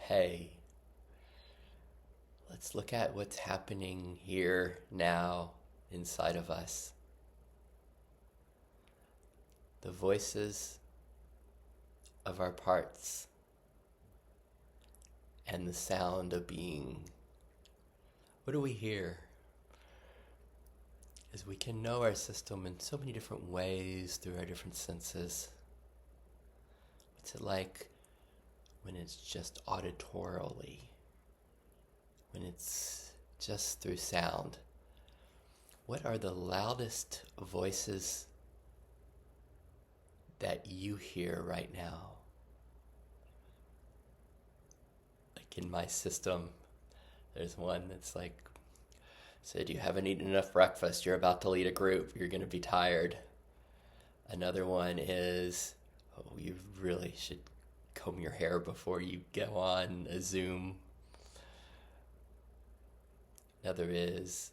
Hey, let's look at what's happening here now inside of us. The voices of our parts and the sound of being. What do we hear? As we can know our system in so many different ways through our different senses. What's it like when it's just auditorily? When it's just through sound? What are the loudest voices that you hear right now? Like in my system, there's one that's like, said you haven't eaten enough breakfast, you're about to lead a group, you're going to be tired. Another one is, oh, you really should comb your hair before you go on a Zoom. Another is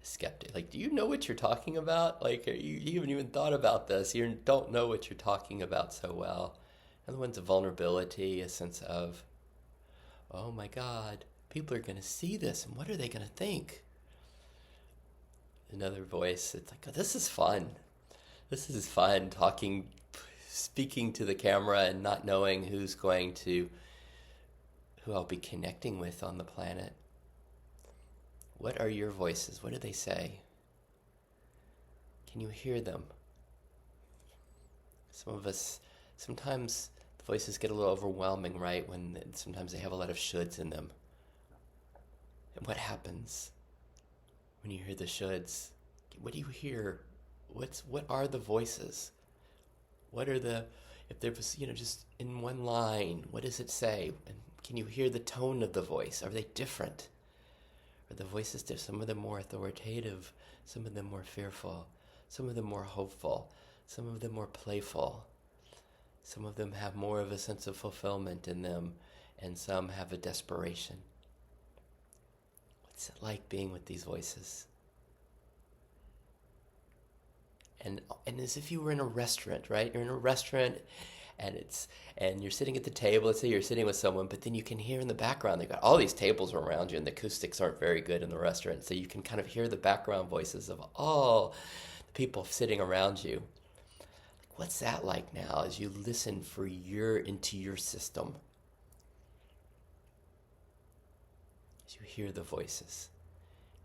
skeptic. Like, do you know what you're talking about? Like, you haven't even thought about this. You don't know what you're talking about so well. Another one's a vulnerability, a sense of, oh my God, people are going to see this, and what are they going to think? Another voice, it's like, oh, this is fun. This is fun talking, speaking to the camera and not knowing who I'll be connecting with on the planet. What are your voices? What do they say? Can you hear them? Some of us, sometimes the voices get a little overwhelming, right? When sometimes they have a lot of shoulds in them. And what happens when you hear the shoulds? What do you hear? What are the voices? What are the, if there was, just in one line, what does it say? And can you hear the tone of the voice? Are they different? Are the voices different? Some of them more authoritative, some of them more fearful, some of them more hopeful, some of them more playful. Some of them have more of a sense of fulfillment in them, and some have a desperation. What's it like being with these voices? And as if you were in a restaurant, right? You're in a restaurant and you're sitting at the table. Let's say you're sitting with someone, but then you can hear in the background, they've got all these tables around you and the acoustics aren't very good in the restaurant. So you can kind of hear the background voices of all the people sitting around you. What's that like now as you listen into your system? As you hear the voices.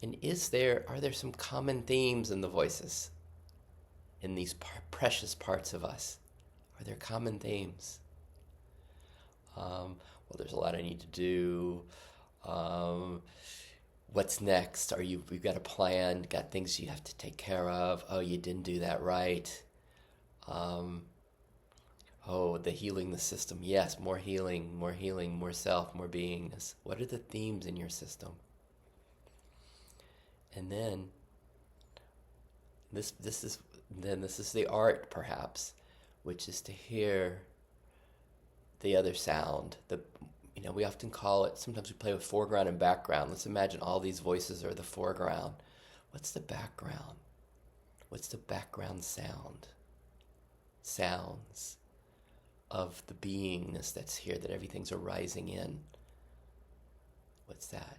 And are there some common themes in the voices? In these precious parts of us? Are there common themes? Well, there's a lot I need to do. What's next? We've got a plan, got things you have to take care of. Oh, you didn't do that right. The healing the system. Yes, more healing, more self, more beingness. What are the themes in your system? And then this is the art, perhaps, which is to hear the other sound. We often call it, sometimes we play with foreground and background. Let's imagine all these voices are the foreground. What's the background? What's the background sound? Sounds of the beingness that's here, that everything's arising in. What's that?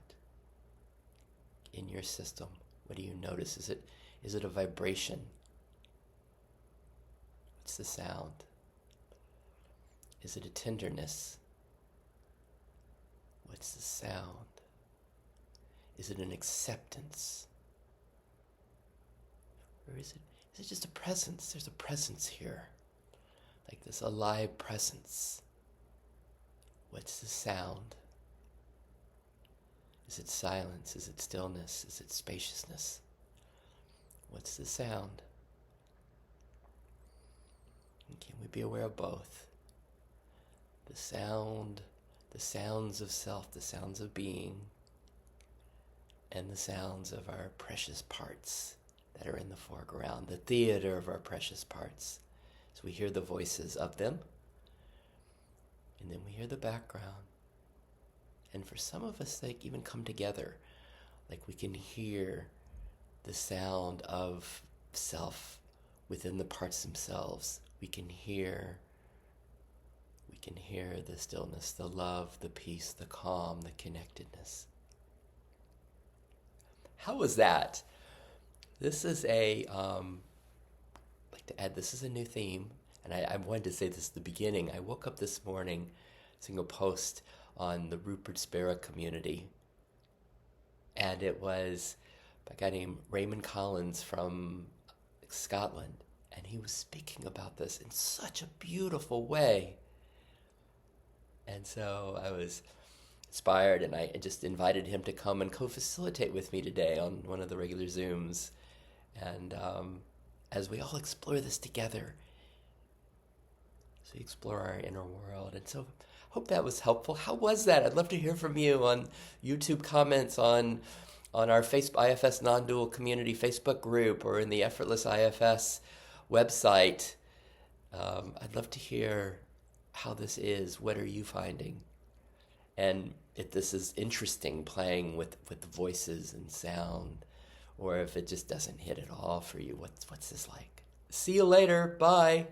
In your system, what do you notice? Is it a vibration? What's the sound? Is it a tenderness? What's the sound? Is it an acceptance? Or is it just a presence? There's a presence here. Like this alive presence. What's the sound? Is it silence? Is it stillness? Is it spaciousness? What's the sound? And can we be aware of both? The sounds of self, the sounds of being, and the sounds of our precious parts that are in the foreground, the theater of our precious parts. So we hear the voices of them, and then we hear the background. And for some of us, they even come together. Like we can hear the sound of self within the parts themselves. We can hear We can hear the stillness, the love, the peace, the calm, the connectedness. How was that? This is I'd like to add, this is a new theme, and I wanted to say this at the beginning. I woke up this morning seeing a post on the Rupert Sparrow community, and it was by a guy named Raymond Collins from Scotland, and he was speaking about this in such a beautiful way. And so I was inspired, and I just invited him to come and co-facilitate with me today on one of the regular Zooms. And as we all explore this together, so we explore our inner world. And so hope that was helpful. How was that? I'd love to hear from you on YouTube comments, on our IFS Non-Dual Community Facebook group, or in the Effortless IFS website. I'd love to hear how this is. What are you finding? And if this is interesting, playing with voices and sound, or if it just doesn't hit at all for you. What's this like? See you later. Bye.